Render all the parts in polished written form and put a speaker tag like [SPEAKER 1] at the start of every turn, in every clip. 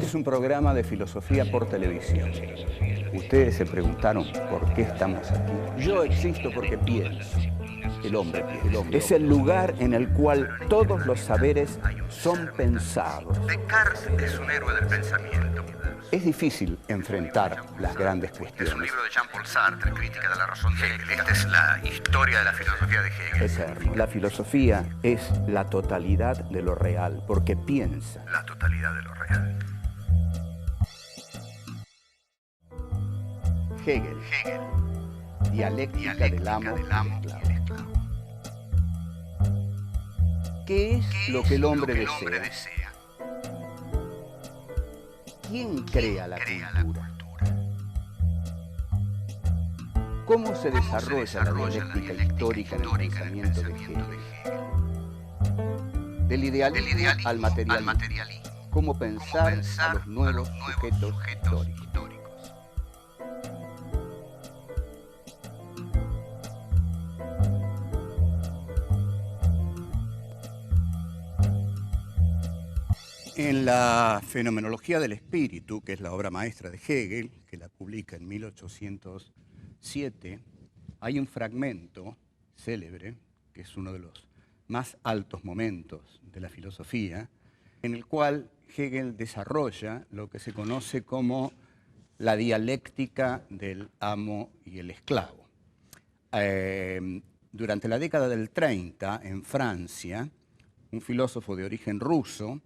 [SPEAKER 1] es un programa de filosofía por televisión. Ustedes se preguntaron por qué estamos aquí. Yo existo porque pienso. El hombre piensa. Es el lugar en el cual todos los saberes son pensados.
[SPEAKER 2] Descartes es un héroe del pensamiento.
[SPEAKER 1] Es difícil enfrentar las grandes
[SPEAKER 2] Es
[SPEAKER 1] cuestiones.
[SPEAKER 2] un libro de Jean-Paul Sartre, Crítica de la razón de Hegel. Esta es la historia de la filosofía de Hegel.
[SPEAKER 1] Eterno. La filosofía es la totalidad de lo real, porque piensa.
[SPEAKER 2] La totalidad de lo real.
[SPEAKER 1] Hegel, dialéctica del amo y el esclavo. ¿Qué es lo que el hombre desea? ¿Quién crea la cultura? ¿Cómo se desarrolla la dialéctica histórica en el pensamiento de Hegel? Del idealismo al materialismo. ¿Cómo pensar a los nuevos sujetos históricos? En la Fenomenología del Espíritu, que es la obra maestra de Hegel, que la publica en 1807, hay un fragmento célebre, que es uno de los más altos momentos de la filosofía, en el cual Hegel desarrolla lo que se conoce como la dialéctica del amo y el esclavo. Durante la década del 30, en Francia, un filósofo de origen ruso,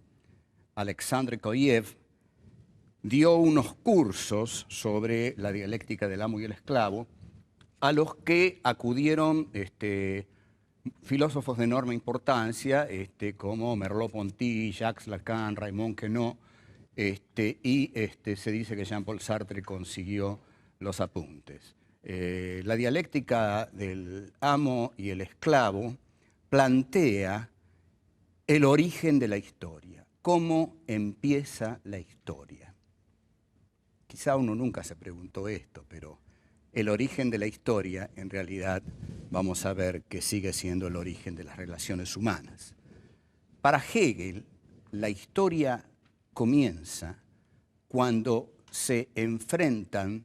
[SPEAKER 1] Alexandre Koyev, dio unos cursos sobre la dialéctica del amo y el esclavo, a los que acudieron filósofos de enorme importancia, como Merleau-Ponty, Jacques Lacan, Raymond Queneau, y se dice que Jean-Paul Sartre consiguió los apuntes. La dialéctica del amo y el esclavo plantea el origen de la historia. ¿Cómo empieza la historia? Quizá uno nunca se preguntó esto, pero el origen de la historia, en realidad, vamos a ver que sigue siendo el origen de las relaciones humanas. Para Hegel, la historia comienza cuando se enfrentan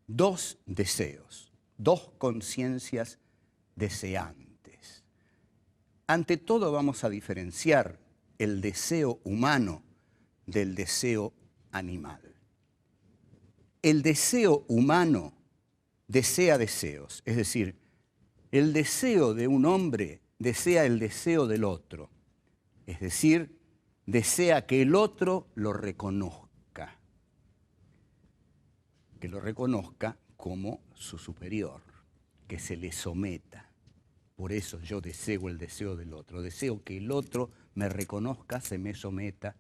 [SPEAKER 1] dos deseos, dos conciencias deseantes. Ante todo vamos a diferenciar el deseo humano del deseo animal. El deseo humano desea deseos, es decir, el deseo de un hombre desea el deseo del otro, es decir, desea que el otro lo reconozca como su superior, que se le someta. Por eso yo deseo el deseo del otro, deseo que el otro me reconozca, se me someta,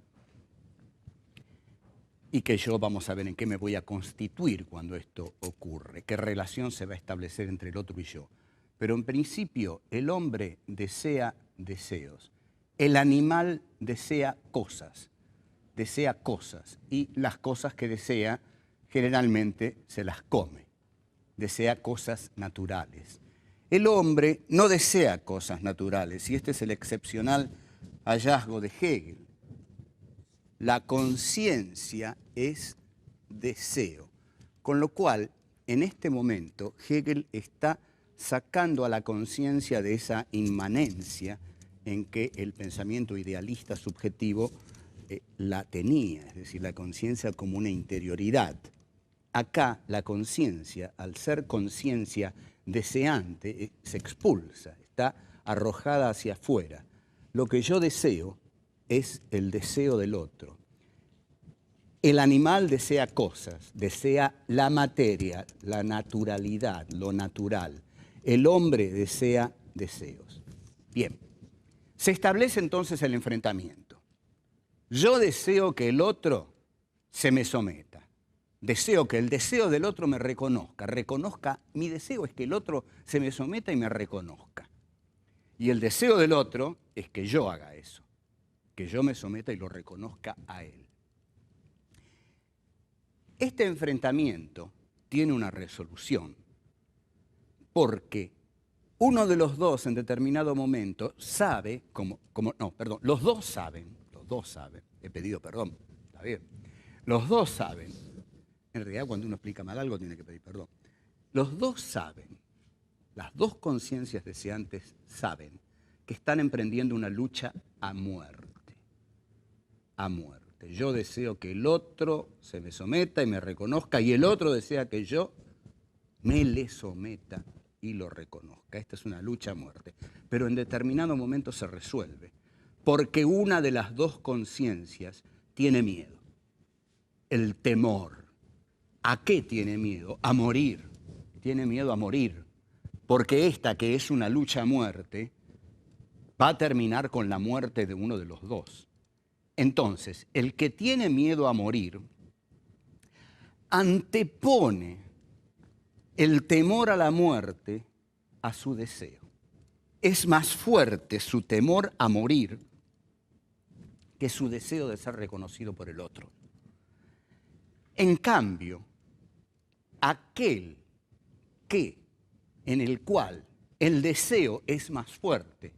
[SPEAKER 1] y que yo, vamos a ver en qué me voy a constituir cuando esto ocurre, qué relación se va a establecer entre el otro y yo. Pero en principio el hombre desea deseos, el animal desea cosas, y las cosas que desea generalmente se las come, desea cosas naturales. El hombre no desea cosas naturales, y este es el excepcional hallazgo de Hegel. La conciencia es deseo, con lo cual, en este momento, Hegel está sacando a la conciencia de esa inmanencia en que el pensamiento idealista subjetivo la tenía, es decir, la conciencia como una interioridad. Acá la conciencia, al ser conciencia deseante, se expulsa, está arrojada hacia afuera. Lo que yo deseo es el deseo del otro. El animal desea cosas, desea la materia, la naturalidad, lo natural. El hombre desea deseos. Bien, se establece entonces el enfrentamiento. Yo deseo que el otro se me someta. Deseo que el deseo del otro me reconozca. Mi deseo es que el otro se me someta y me reconozca. Y el deseo del otro es que yo haga eso, que yo me someta y lo reconozca a él. Este enfrentamiento tiene una resolución, porque uno de los dos en determinado momento los dos saben, he pedido perdón, está bien, Los dos saben, en realidad cuando uno explica mal algo tiene que pedir perdón. Los dos saben, las dos conciencias deseantes saben que están emprendiendo una lucha a muerte. A muerte. Yo deseo que el otro se me someta y me reconozca, y el otro desea que yo me le someta y lo reconozca. Esta es una lucha a muerte. Pero en determinado momento se resuelve, porque una de las dos conciencias tiene miedo. El temor. ¿A qué tiene miedo? A morir. Tiene miedo a morir. Porque esta, que es una lucha a muerte, va a terminar con la muerte de uno de los dos. Entonces, el que tiene miedo a morir antepone el temor a la muerte a su deseo. Es más fuerte su temor a morir que su deseo de ser reconocido por el otro. En cambio, aquel en el cual el deseo es más fuerte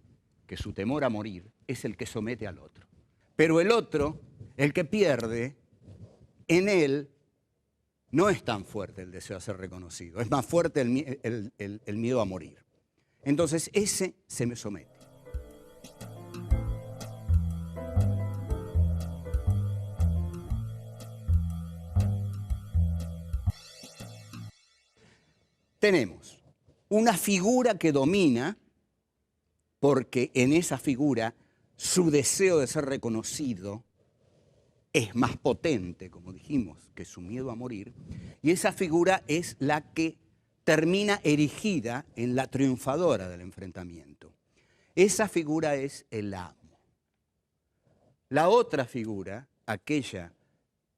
[SPEAKER 1] que su temor a morir es el que somete al otro. Pero el otro, el que pierde, en él no es tan fuerte el deseo de ser reconocido, es más fuerte el miedo a morir. Entonces ese se me somete. Tenemos una figura que domina, porque en esa figura su deseo de ser reconocido es más potente, como dijimos, que su miedo a morir, y esa figura es la que termina erigida en la triunfadora del enfrentamiento. Esa figura es el amo. La otra figura, aquella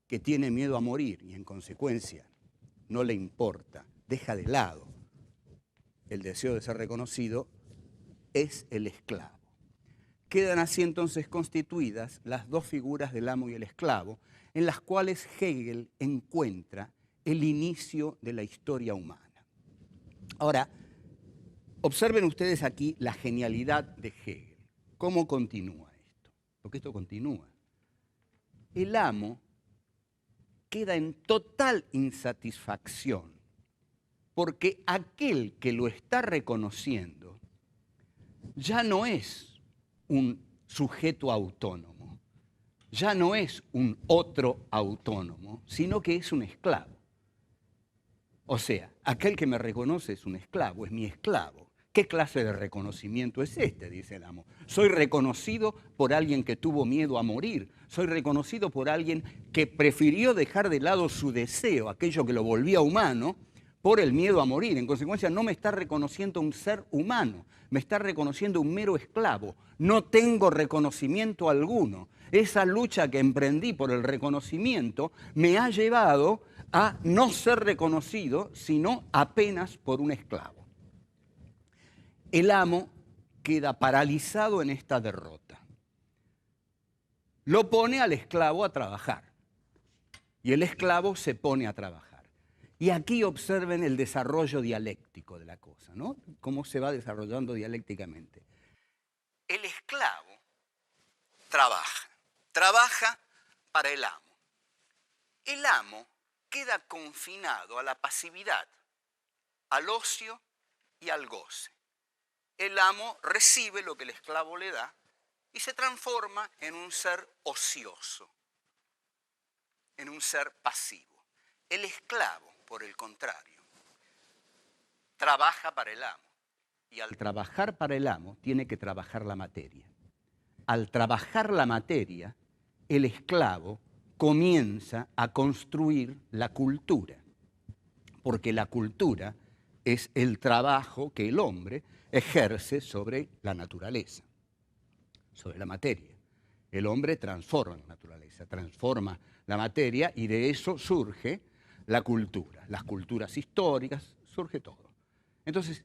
[SPEAKER 1] que tiene miedo a morir y en consecuencia no le importa, deja de lado el deseo de ser reconocido, es el esclavo. Quedan así entonces constituidas las dos figuras del amo y el esclavo, en las cuales Hegel encuentra el inicio de la historia humana. Ahora, observen ustedes aquí la genialidad de Hegel. ¿Cómo continúa esto? Porque esto continúa. El amo queda en total insatisfacción porque aquel que lo está reconociendo ya no es un sujeto autónomo, ya no es un otro autónomo, sino que es un esclavo. O sea, aquel que me reconoce es un esclavo, es mi esclavo. ¿Qué clase de reconocimiento es este?, dice el amo. Soy reconocido por alguien que tuvo miedo a morir, soy reconocido por alguien que prefirió dejar de lado su deseo, aquello que lo volvía humano, por el miedo a morir. En consecuencia, no me está reconociendo un ser humano, me está reconociendo un mero esclavo. No tengo reconocimiento alguno. Esa lucha que emprendí por el reconocimiento me ha llevado a no ser reconocido, sino apenas por un esclavo. El amo queda paralizado en esta derrota. Lo pone al esclavo a trabajar y el esclavo se pone a trabajar. Y aquí observen el desarrollo dialéctico de la cosa, ¿no? Cómo se va desarrollando dialécticamente. El esclavo trabaja para el amo. El amo queda confinado a la pasividad, al ocio y al goce. El amo recibe lo que el esclavo le da y se transforma en un ser ocioso, en un ser pasivo. El esclavo, por el contrario, trabaja para el amo. Y al trabajar para el amo, tiene que trabajar la materia. Al trabajar la materia, el esclavo comienza a construir la cultura. Porque la cultura es el trabajo que el hombre ejerce sobre la naturaleza, sobre la materia. El hombre transforma la naturaleza, transforma la materia y de eso surge la cultura, las culturas históricas, surge todo. Entonces,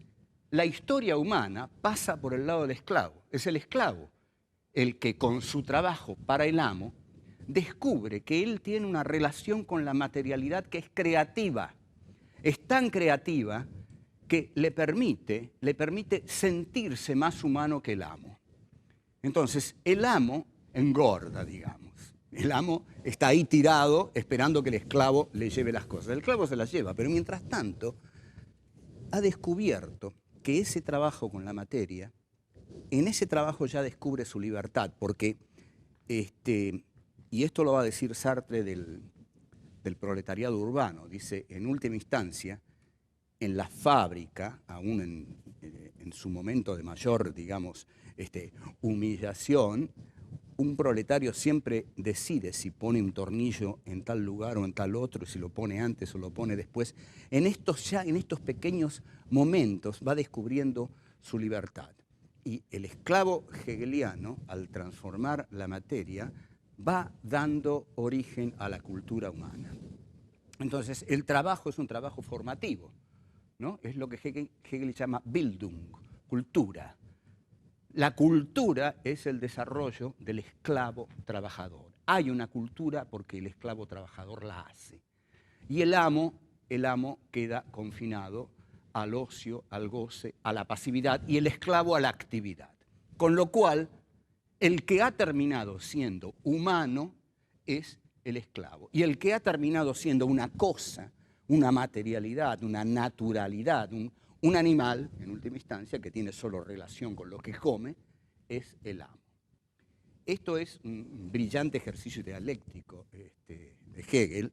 [SPEAKER 1] la historia humana pasa por el lado del esclavo. Es el esclavo el que con su trabajo para el amo descubre que él tiene una relación con la materialidad que es creativa. Es tan creativa que le permite sentirse más humano que el amo. Entonces, el amo engorda, digamos. El amo está ahí tirado esperando que el esclavo le lleve las cosas. El esclavo se las lleva, pero mientras tanto ha descubierto que ese trabajo con la materia, en ese trabajo ya descubre su libertad, porque, y esto lo va a decir Sartre del proletariado urbano, dice, en última instancia, en la fábrica, aún en su momento de mayor, digamos, humillación, un proletario siempre decide si pone un tornillo en tal lugar o en tal otro, si lo pone antes o lo pone después. En estos pequeños momentos va descubriendo su libertad. Y el esclavo hegeliano, al transformar la materia, va dando origen a la cultura humana. Entonces, el trabajo es un trabajo formativo, ¿no? Es lo que Hegel llama Bildung, cultura. La cultura es el desarrollo del esclavo trabajador. Hay una cultura porque el esclavo trabajador la hace. Y el amo queda confinado al ocio, al goce, a la pasividad, y el esclavo a la actividad. Con lo cual, el que ha terminado siendo humano es el esclavo. Y el que ha terminado siendo una cosa, una materialidad, una naturalidad, un animal, en última instancia, que tiene solo relación con lo que come, es el amo. Esto es un brillante ejercicio dialéctico de Hegel,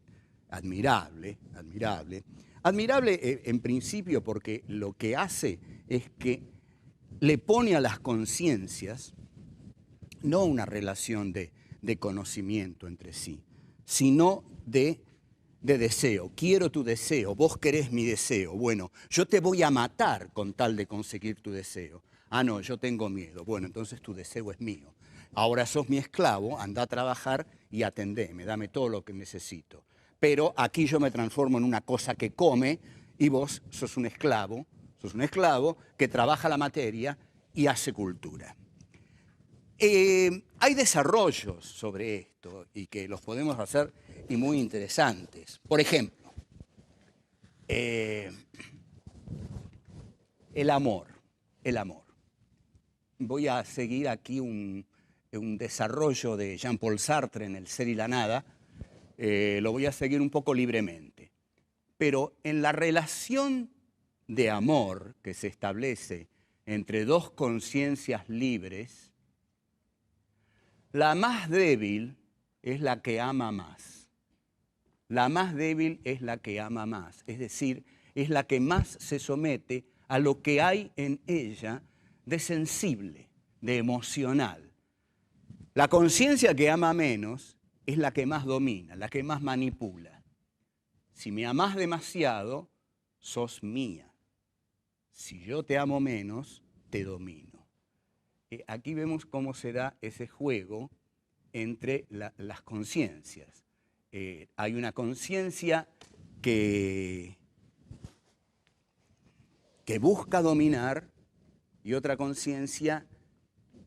[SPEAKER 1] admirable, admirable. Admirable en principio porque lo que hace es que le pone a las conciencias no una relación de conocimiento entre sí, sino de deseo. Quiero tu deseo, vos querés mi deseo. Bueno, yo te voy a matar con tal de conseguir tu deseo. Ah, no, yo tengo miedo. Bueno, entonces tu deseo es mío. Ahora sos mi esclavo, anda a trabajar y atendeme, dame todo lo que necesito. Pero aquí yo me transformo en una cosa que come y vos sos un esclavo que trabaja la materia y hace cultura. Hay desarrollos sobre esto y que los podemos hacer y muy interesantes. Por ejemplo, el amor. Voy a seguir aquí un desarrollo de Jean-Paul Sartre en El ser y la nada. Lo voy a seguir un poco libremente. Pero en la relación de amor que se establece entre dos conciencias libres, la más débil es la que ama más. La más débil es la que ama más. Es decir, es la que más se somete a lo que hay en ella de sensible, de emocional. La conciencia que ama menos es la que más domina, la que más manipula. Si me amás demasiado, sos mía. Si yo te amo menos, te domino. Aquí vemos cómo se da ese juego entre las conciencias. Hay una conciencia que busca dominar y otra conciencia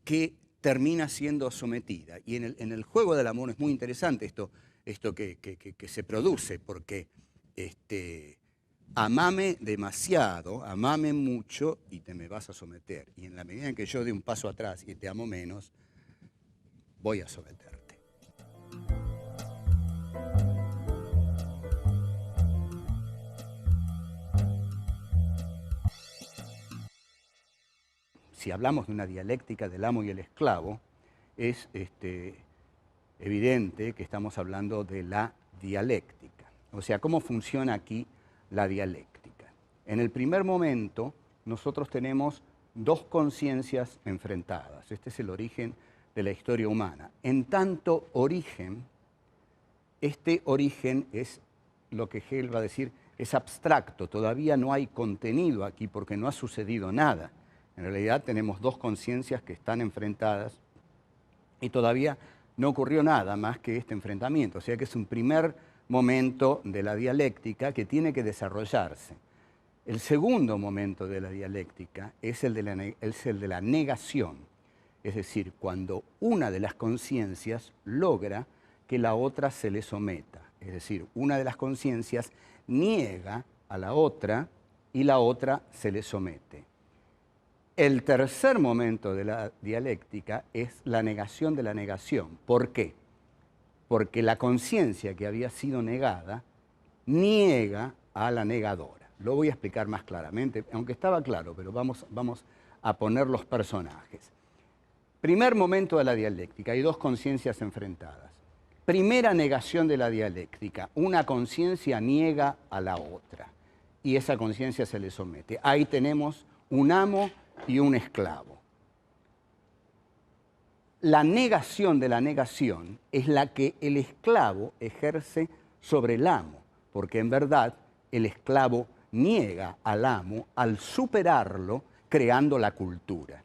[SPEAKER 1] que termina siendo sometida. Y en el juego del amor es muy interesante esto que se produce, porque amame demasiado, amame mucho y te me vas a someter. Y en la medida en que yo dé un paso atrás y te amo menos, voy a someterte. Si hablamos de una dialéctica del amo y el esclavo, es evidente que estamos hablando de la dialéctica. O sea, ¿cómo funciona aquí la dialéctica? En el primer momento, nosotros tenemos dos conciencias enfrentadas. Este es el origen de la historia humana. En tanto origen, este origen es lo que Hegel va a decir, es abstracto, todavía no hay contenido aquí porque no ha sucedido nada. En realidad tenemos dos conciencias que están enfrentadas y todavía no ocurrió nada más que este enfrentamiento. O sea que es un primer momento de la dialéctica que tiene que desarrollarse. El segundo momento de la dialéctica es el de la negación. Es decir, cuando una de las conciencias logra que la otra se le someta. Es decir, una de las conciencias niega a la otra y la otra se le somete. El tercer momento de la dialéctica es la negación de la negación. ¿Por qué? porque la conciencia que había sido negada niega a la negadora. Lo voy a explicar más claramente, aunque estaba claro, pero vamos a poner los personajes. Primer momento de la dialéctica, hay dos conciencias enfrentadas. Primera negación de la dialéctica, una conciencia niega a la otra y esa conciencia se le somete. Ahí tenemos un amo y un esclavo. La negación de la negación es la que el esclavo ejerce sobre el amo, porque en verdad el esclavo niega al amo al superarlo creando la cultura.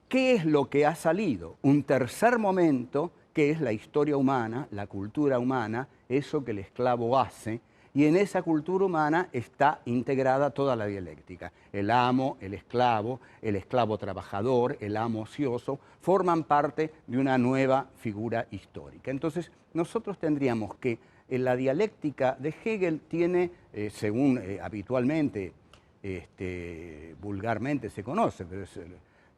[SPEAKER 1] ¿Qué es lo que ha salido? Un tercer momento que es la historia humana, la cultura humana, eso que el esclavo hace, y en esa cultura humana está integrada toda la dialéctica. El amo, el esclavo trabajador, el amo ocioso, forman parte de una nueva figura histórica. Entonces, nosotros tendríamos que la dialéctica de Hegel tiene, según habitualmente, vulgarmente se conoce, pero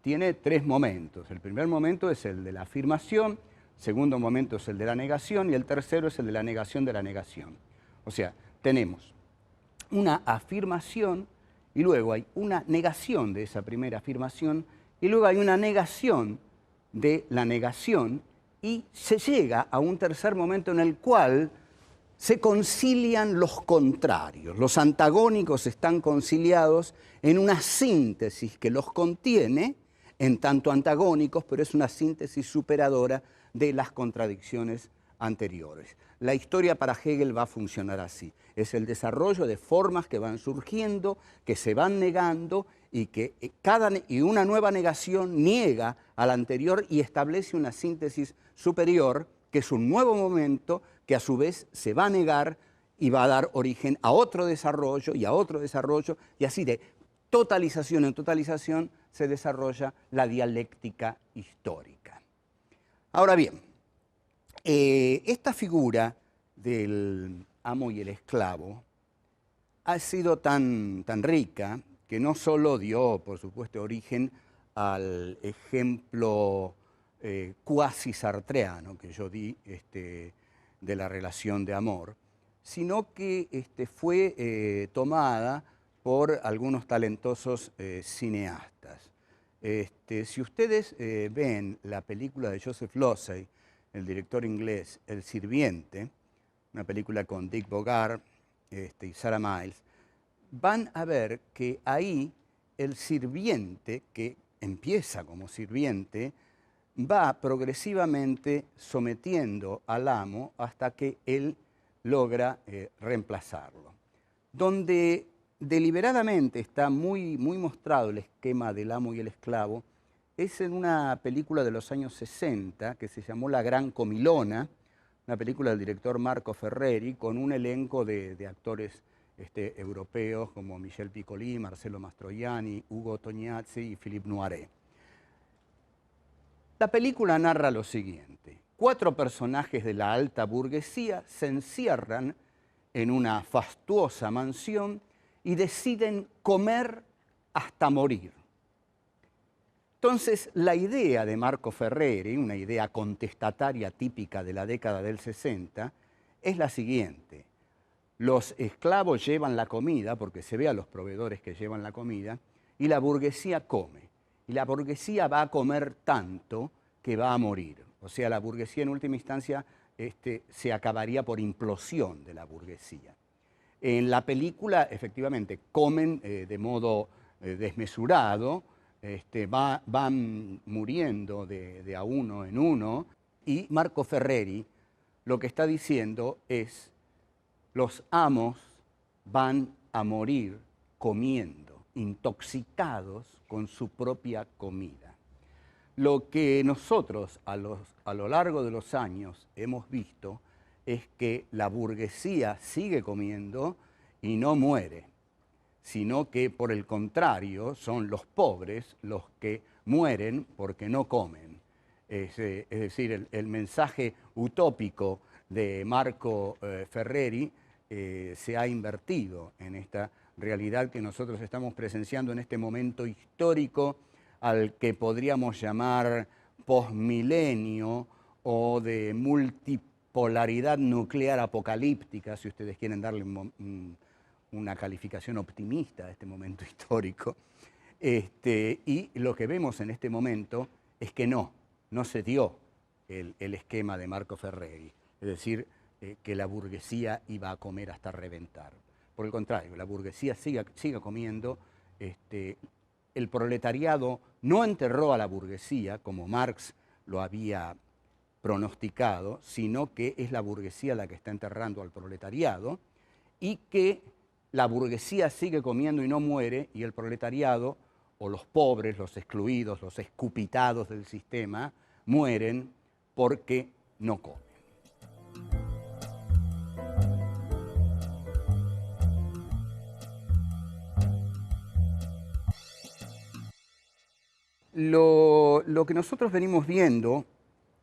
[SPEAKER 1] tiene tres momentos. El primer momento es el de la afirmación, el segundo momento es el de la negación y el tercero es el de la negación de la negación. O sea, tenemos una afirmación y luego hay una negación de esa primera afirmación y luego hay una negación de la negación y se llega a un tercer momento en el cual se concilian los contrarios. Los antagónicos están conciliados en una síntesis que los contiene en tanto antagónicos, pero es una síntesis superadora de las contradicciones anteriores. La historia para Hegel va a funcionar así. Es el desarrollo de formas que van surgiendo, que se van negando y que una nueva negación niega a la anterior y establece una síntesis superior, que es un nuevo momento que a su vez se va a negar y va a dar origen a otro desarrollo y a otro desarrollo, y así de totalización en totalización se desarrolla la dialéctica histórica. Ahora bien, esta figura del amo y el esclavo ha sido tan rica que no solo dio, por supuesto, origen al ejemplo cuasi sartreano que yo di de la relación de amor, sino que fue tomada por algunos talentosos cineastas. Si ustedes ven la película de Joseph Losey, el director inglés, El sirviente, una película con Dick Bogart y Sarah Miles, van a ver que ahí el sirviente, que empieza como sirviente, va progresivamente sometiendo al amo hasta que él logra reemplazarlo. Donde deliberadamente está muy mostrado el esquema del amo y el esclavo es en una película de los años 60 que se llamó La Gran Comilona, una película del director Marco Ferreri con un elenco de actores europeos como Michel Piccoli, Marcello Mastroianni, Ugo Tognazzi y Philippe Noiret. La película narra lo siguiente: 4 personajes de la alta burguesía se encierran en una fastuosa mansión y deciden comer hasta morir. Entonces, la idea de Marco Ferreri, una idea contestataria típica de la década del 60, es la siguiente. Los esclavos llevan la comida, porque se ve a los proveedores que llevan la comida, y la burguesía come. Y la burguesía va a comer tanto que va a morir. O sea, la burguesía en última instancia se acabaría por implosión de la burguesía. En la película, efectivamente, comen de modo desmesurado, van muriendo de a uno en uno, y Marco Ferreri lo que está diciendo es: los amos van a morir comiendo, intoxicados con su propia comida. Lo que nosotros a lo largo de los años hemos visto es que la burguesía sigue comiendo y no muere, sino que por el contrario son los pobres los que mueren porque no comen. Es decir, el mensaje utópico de Marco Ferreri se ha invertido en esta realidad que nosotros estamos presenciando en este momento histórico al que podríamos llamar posmilenio o de polaridad nuclear apocalíptica, si ustedes quieren darle una calificación optimista a este momento histórico. Y lo que vemos en este momento es que no se dio el esquema de Marco Ferreri, es decir, que la burguesía iba a comer hasta reventar. Por el contrario, la burguesía sigue comiendo. El proletariado no enterró a la burguesía, como Marx lo había pronosticado, sino que es la burguesía la que está enterrando al proletariado, y que la burguesía sigue comiendo y no muere, y el proletariado, o los pobres, los excluidos, los escupitados del sistema, mueren porque no comen. Lo que nosotros venimos viendo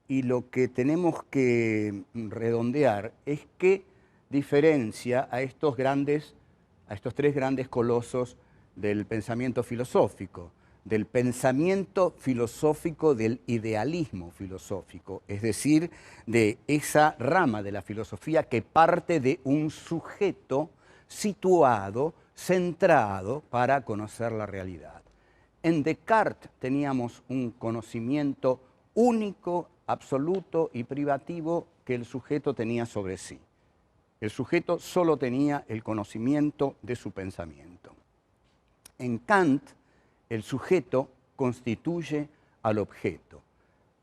[SPEAKER 1] y lo que tenemos que redondear es qué diferencia a estos tres grandes colosos del pensamiento filosófico, del idealismo filosófico, es decir, de esa rama de la filosofía que parte de un sujeto situado, centrado para conocer la realidad. En Descartes teníamos un conocimiento único, absoluto y privativo que el sujeto tenía sobre sí. El sujeto solo tenía el conocimiento de su pensamiento. En Kant, el sujeto constituye al objeto.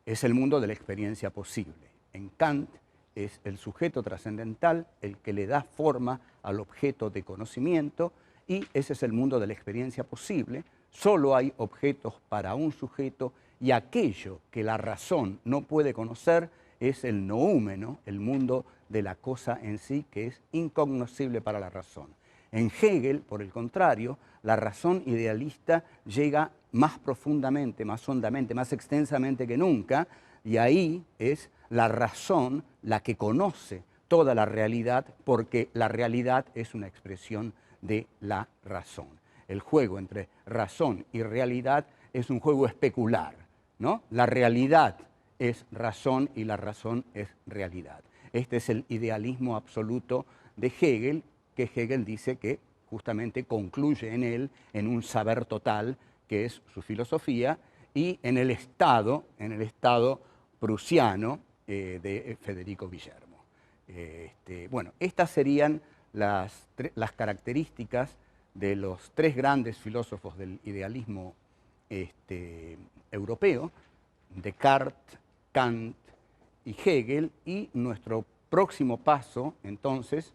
[SPEAKER 1] Es el mundo de la experiencia posible. En Kant es el sujeto trascendental el que le da forma al objeto de conocimiento, y ese es el mundo de la experiencia posible. Solo hay objetos para un sujeto, y aquello que la razón no puede conocer es el noúmeno, el mundo de la cosa en sí, que es incognoscible para la razón. En Hegel, por el contrario, la razón idealista llega más profundamente, más hondamente, más extensamente que nunca, y ahí es la razón la que conoce toda la realidad, porque la realidad es una expresión de la razón. El juego entre razón y realidad es un juego especular, ¿no? La realidad es razón y la razón es realidad. Este es el idealismo absoluto de Hegel, que Hegel dice que justamente concluye en él, en un saber total, que es su filosofía, y en el Estado prusiano de Federico Guillermo. Bueno, estas serían las características de los tres grandes filósofos del idealismo europeo, Descartes, Kant y Hegel, y nuestro próximo paso, entonces,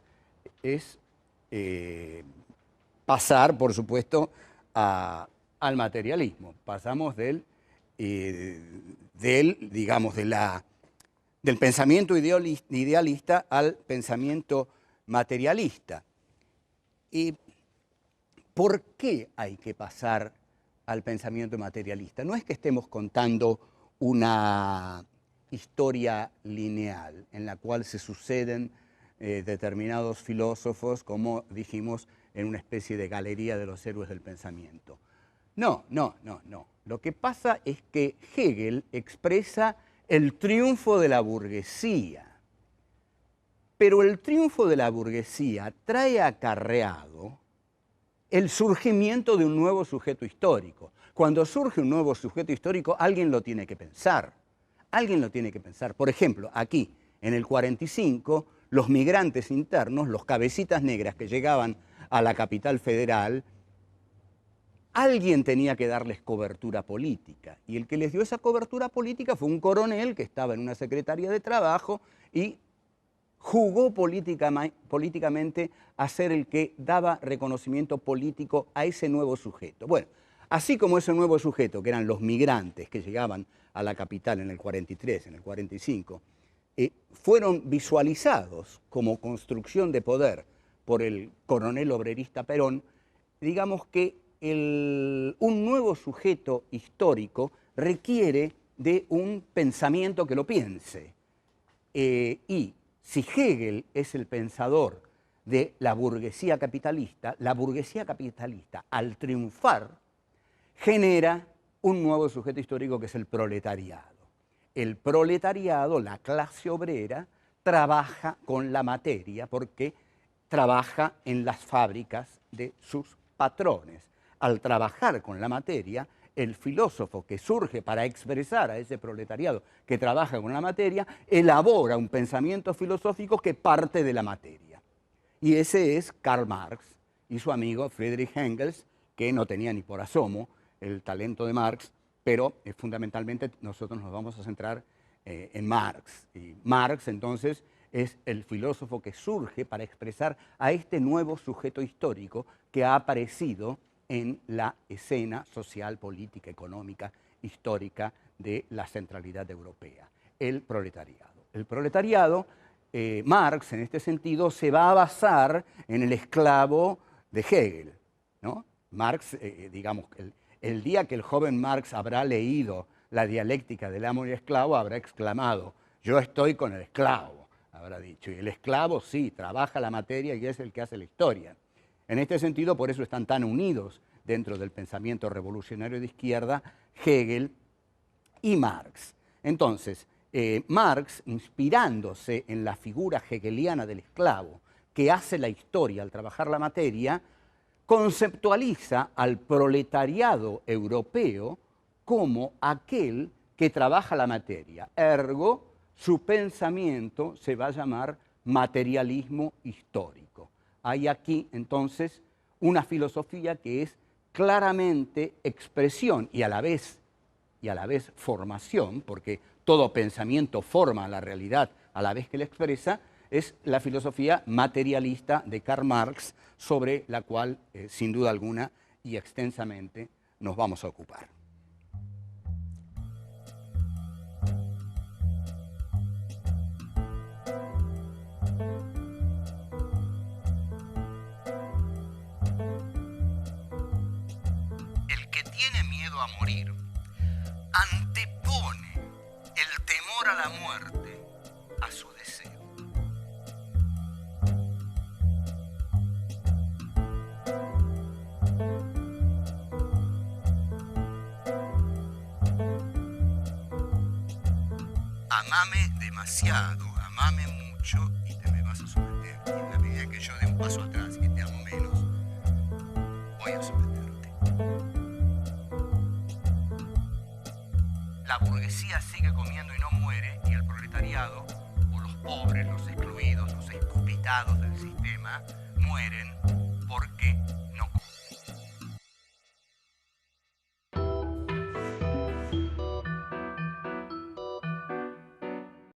[SPEAKER 1] es pasar, por supuesto, al materialismo. Pasamos del pensamiento idealista al pensamiento materialista. ¿Y por qué hay que pasar al pensamiento materialista? No es que estemos contando una historia lineal en la cual se suceden determinados filósofos, como dijimos, en una especie de galería de los héroes del pensamiento. No. Lo que pasa es que Hegel expresa el triunfo de la burguesía, pero el triunfo de la burguesía trae acarreado el surgimiento de un nuevo sujeto histórico. Cuando surge un nuevo sujeto histórico, alguien lo tiene que pensar. Alguien lo tiene que pensar. Por ejemplo, aquí, en el 45, los migrantes internos, los cabecitas negras que llegaban a la capital federal, alguien tenía que darles cobertura política. Y el que les dio esa cobertura política fue un coronel que estaba en una secretaría de trabajo y jugó políticamente a ser el que daba reconocimiento político a ese nuevo sujeto. Bueno, así como ese nuevo sujeto, que eran los migrantes que llegaban a la capital en el 43, en el 45, fueron visualizados como construcción de poder por el coronel obrerista Perón, digamos que un nuevo sujeto histórico requiere de un pensamiento que lo piense. Y si Hegel es el pensador de la burguesía capitalista al triunfar genera un nuevo sujeto histórico que es el proletariado. El proletariado, la clase obrera, trabaja con la materia porque trabaja en las fábricas de sus patrones. Al trabajar con la materia, el filósofo que surge para expresar a ese proletariado que trabaja con la materia, elabora un pensamiento filosófico que parte de la materia. Y ese es Karl Marx y su amigo Friedrich Engels, que no tenía ni por asomo el talento de Marx, pero fundamentalmente nosotros nos vamos a centrar en Marx. Y Marx, entonces, es el filósofo que surge para expresar a este nuevo sujeto histórico que ha aparecido en la escena social, política, económica, histórica de la centralidad europea, el proletariado. El proletariado, Marx, en este sentido, se va a basar en el esclavo de Hegel, ¿no? Marx, digamos, el día que el joven Marx habrá leído la dialéctica del amo y esclavo, habrá exclamado, yo estoy con el esclavo, habrá dicho. Y el esclavo sí, trabaja la materia y es el que hace la historia. En este sentido, por eso están tan unidos dentro del pensamiento revolucionario de izquierda Hegel y Marx. Entonces, Marx, inspirándose en la figura hegeliana del esclavo, que hace la historia al trabajar la materia, conceptualiza al proletariado europeo como aquel que trabaja la materia. Ergo, su pensamiento se va a llamar materialismo histórico. Hay aquí, entonces, una filosofía que es claramente expresión y a la vez formación, porque todo pensamiento forma la realidad a la vez que la expresa, es la filosofía materialista de Karl Marx, sobre la cual, sin duda alguna y extensamente, nos vamos a ocupar.
[SPEAKER 2] El que tiene miedo a morir antepone el temor a la muerte a su deseo. Amame demasiado, amame mucho y te me vas a someter. Y en la medida que yo dé un paso atrás y te amo menos, voy a someterte. La burguesía sigue comiendo y no muere, y el proletariado, o los pobres, los excluidos, los escupitados del sistema, mueren porque